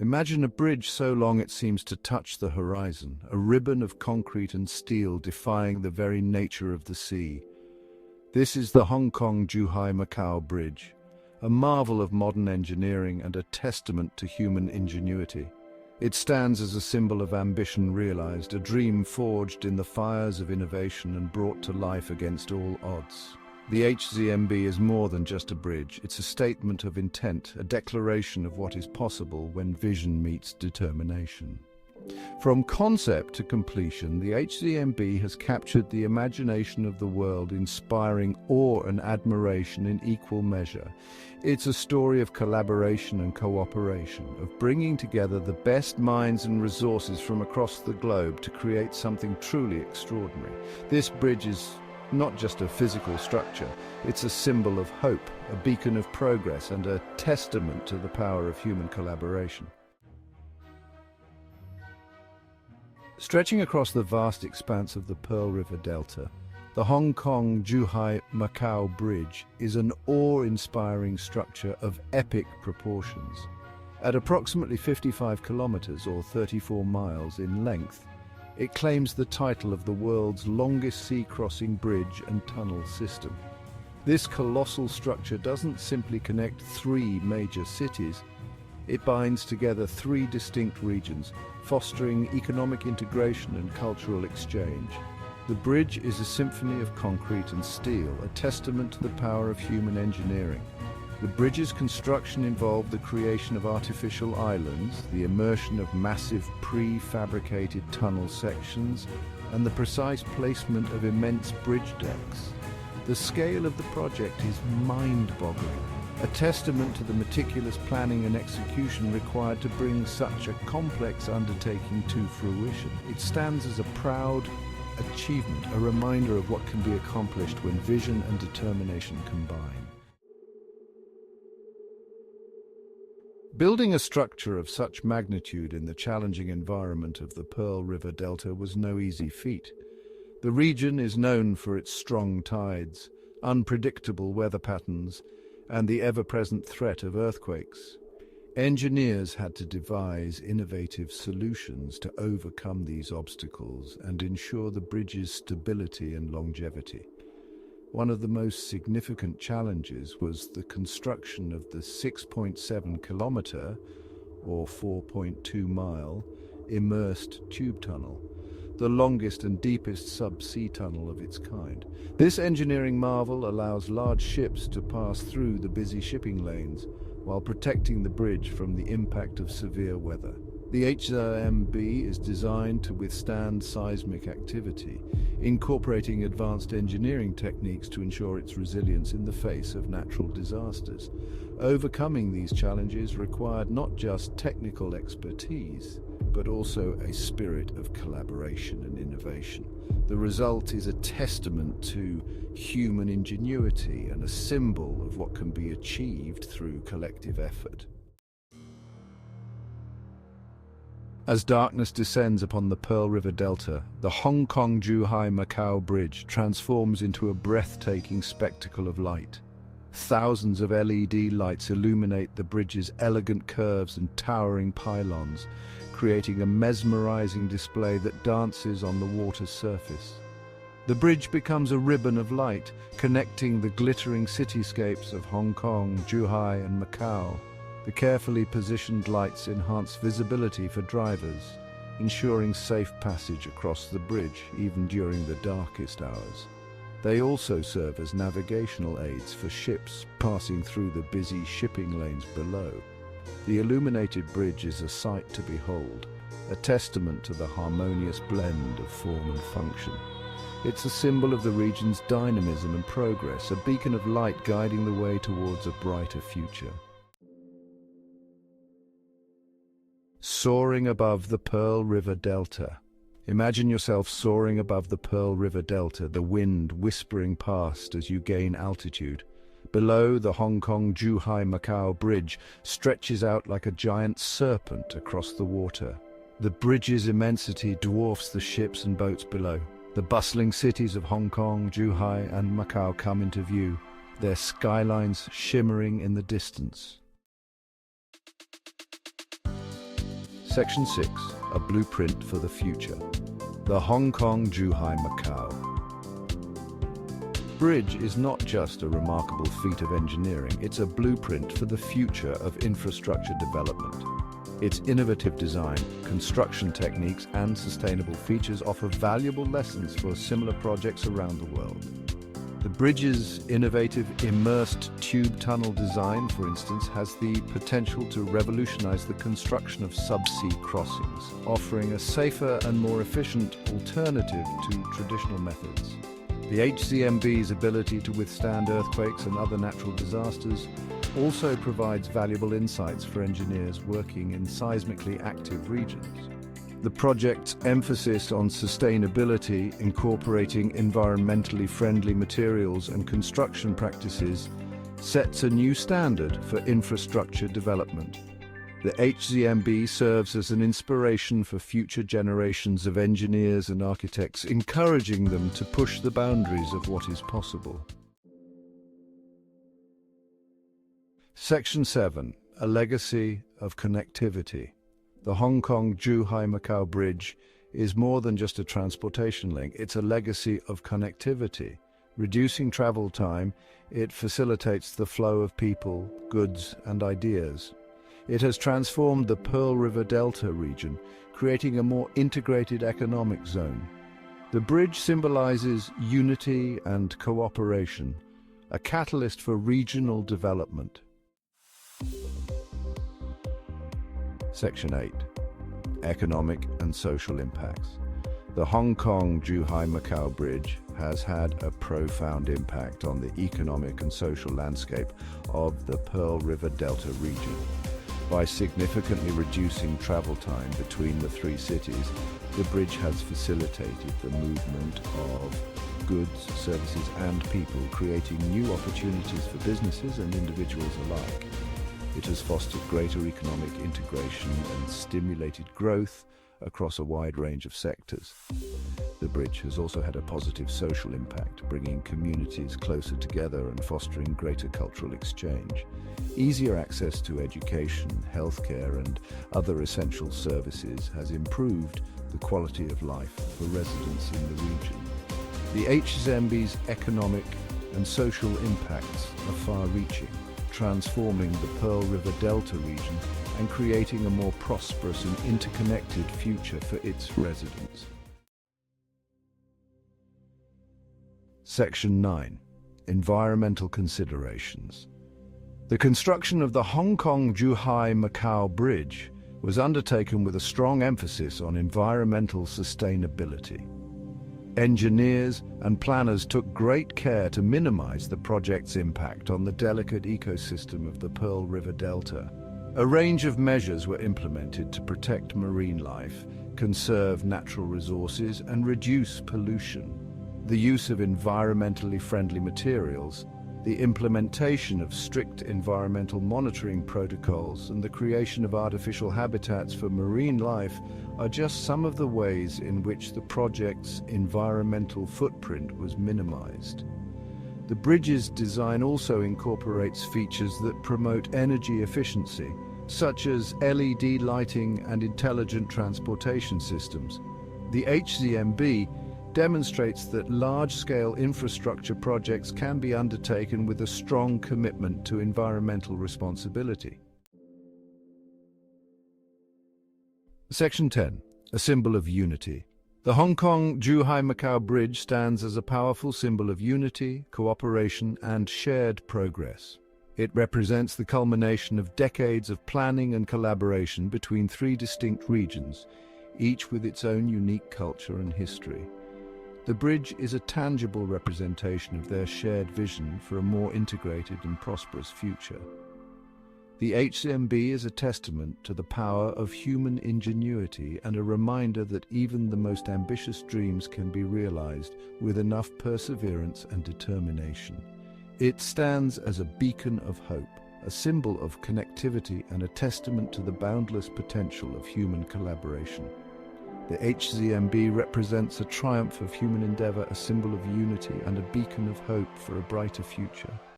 Imagine a bridge so long it seems to touch the horizon, a ribbon of concrete and steel defying the very nature of the sea. This is the Hong Kong-Zhuhai Macao Bridge, a marvel of modern engineering and a testament to human ingenuity. It stands as a symbol of ambition realized, a dream forged in the fires of innovation and brought to life against all odds. The HZMB is more than just a bridge. It's a statement of intent, a declaration of what is possible when vision meets determination. From concept to completion, the HZMB has captured the imagination of the world, inspiring awe and admiration in equal measure. It's a story of collaboration and cooperation, of bringing together the best minds and resources from across the globe to create something truly extraordinary. This bridge is not just a physical structure, it's a symbol of hope, a beacon of progress, and a testament to the power of human collaboration. Stretching across the vast expanse of the Pearl River Delta, the Hong Kong-Zhuhai Macao Bridge is an awe-inspiring structure of epic proportions. At approximately 55 kilometers or 34 miles in length, it claims the title of the world's longest sea-crossing bridge and tunnel system. This colossal structure doesn't simply connect three major cities, it binds together three distinct regions, fostering economic integration and cultural exchange. The bridge is a symphony of concrete and steel, a testament to the power of human engineering. The bridge's construction involved the creation of artificial islands, the immersion of massive prefabricated tunnel sections, and the precise placement of immense bridge decks. The scale of the project is mind-boggling, a testament to the meticulous planning and execution required to bring such a complex undertaking to fruition. It stands as a proud achievement, a reminder of what can be accomplished when vision and determination combine. Building a structure of such magnitude in the challenging environment of the Pearl River Delta was no easy feat. The region is known for its strong tides, unpredictable weather patterns, and the ever-present threat of earthquakes. Engineers had to devise innovative solutions to overcome these obstacles and ensure the bridge's stability and longevity. One of the most significant challenges was the construction of the 6.7-kilometer, or 4.2-mile, immersed tube tunnel, the longest and deepest sub-sea tunnel of its kind. This engineering marvel allows large ships to pass through the busy shipping lanes while protecting the bridge from the impact of severe weather. The HZMB is designed to withstand seismic activity, incorporating advanced engineering techniques to ensure its resilience in the face of natural disasters. Overcoming these challenges required not just technical expertise, but also a spirit of collaboration and innovation. The result is a testament to human ingenuity and a symbol of what can be achieved through collective effort. As darkness descends upon the Pearl River Delta, the Hong Kong-Zhuhai Macao Bridge transforms into a breathtaking spectacle of light. Thousands of LED lights illuminate the bridge's elegant curves and towering pylons, creating a mesmerizing display that dances on the water's surface. The bridge becomes a ribbon of light, connecting the glittering cityscapes of Hong Kong, Zhuhai, and Macau. The carefully positioned lights enhance visibility for drivers, ensuring safe passage across the bridge even during the darkest hours. They also serve as navigational aids for ships passing through the busy shipping lanes below. The illuminated bridge is a sight to behold, a testament to the harmonious blend of form and function. It's a symbol of the region's dynamism and progress, a beacon of light guiding the way towards a brighter future. Soaring above the Pearl River Delta. Imagine yourself soaring above the Pearl River Delta, the wind whispering past as you gain altitude. Below, the Hong Kong-Zhuhai Macao Bridge stretches out like a giant serpent across the water. The bridge's immensity dwarfs the ships and boats below. The bustling cities of Hong Kong, Zhuhai, and Macau come into view, their skylines shimmering in the distance. Section 6. A blueprint for the future. The Hong Kong-Zhuhai Macao Bridge is not just a remarkable feat of engineering, it's a blueprint for the future of infrastructure development. Its innovative design, construction techniques, and sustainable features offer valuable lessons for similar projects around the world. The bridge's innovative immersed tube tunnel design, for instance, has the potential to revolutionize the construction of subsea crossings, offering a safer and more efficient alternative to traditional methods. The HCMB's ability to withstand earthquakes and other natural disasters also provides valuable insights for engineers working in seismically active regions. The project's emphasis on sustainability, incorporating environmentally friendly materials and construction practices, sets a new standard for infrastructure development. The HCMB serves as an inspiration for future generations of engineers and architects, encouraging them to push the boundaries of what is possible. Section 7. A legacy of connectivity. The Hong Kong-Zhuhai Macao Bridge is more than just a transportation link, it's a legacy of connectivity. Reducing travel time, it facilitates the flow of people, goods, and ideas. It has transformed the Pearl River Delta region, creating a more integrated economic zone. The bridge symbolizes unity and cooperation, a catalyst for regional development. Section 8. Economic and social impacts. The Hong Kong-Zhuhai Macao Bridge has had a profound impact on the economic and social landscape of the Pearl River Delta region. By significantly reducing travel time between the three cities, the bridge has facilitated the movement of goods, services, and people, creating new opportunities for businesses and individuals alike. It has fostered greater economic integration and stimulated growth across a wide range of sectors. The bridge has also had a positive social impact, bringing communities closer together and fostering greater cultural exchange. Easier access to education, healthcare, and other essential services has improved the quality of life for residents in the region. The HCMB's economic and social impacts are far-reaching, transforming the Pearl River Delta region and creating a more prosperous and interconnected future for its residents. Section 9. Environmental considerations. The construction of the Hong Kong-Zhuhai Macao Bridge was undertaken with a strong emphasis on environmental sustainability. Engineers and planners took great care to minimize the project's impact on the delicate ecosystem of the Pearl River Delta. A range of measures were implemented to protect marine life, conserve natural resources, and reduce pollution. The use of environmentally friendly materials, the implementation of strict environmental monitoring protocols, and the creation of artificial habitats for marine life are just some of the ways in which the project's environmental footprint was minimized. The bridge's design also incorporates features that promote energy efficiency, such as LED lighting and intelligent transportation systems. The HCMB demonstrates that large-scale infrastructure projects can be undertaken with a strong commitment to environmental responsibility. Section 10. A symbol of unity. The Hong Kong-Zhuhai Macao Bridge stands as a powerful symbol of unity, cooperation, and shared progress. It represents the culmination of decades of planning and collaboration between three distinct regions, each with its own unique culture and history. The bridge is a tangible representation of their shared vision for a more integrated and prosperous future. The HCMB is a testament to the power of human ingenuity and a reminder that even the most ambitious dreams can be realized with enough perseverance and determination. It stands as a beacon of hope, a symbol of connectivity, and a testament to the boundless potential of human collaboration. The HCMB represents a triumph of human endeavor, a symbol of unity, and a beacon of hope for a brighter future.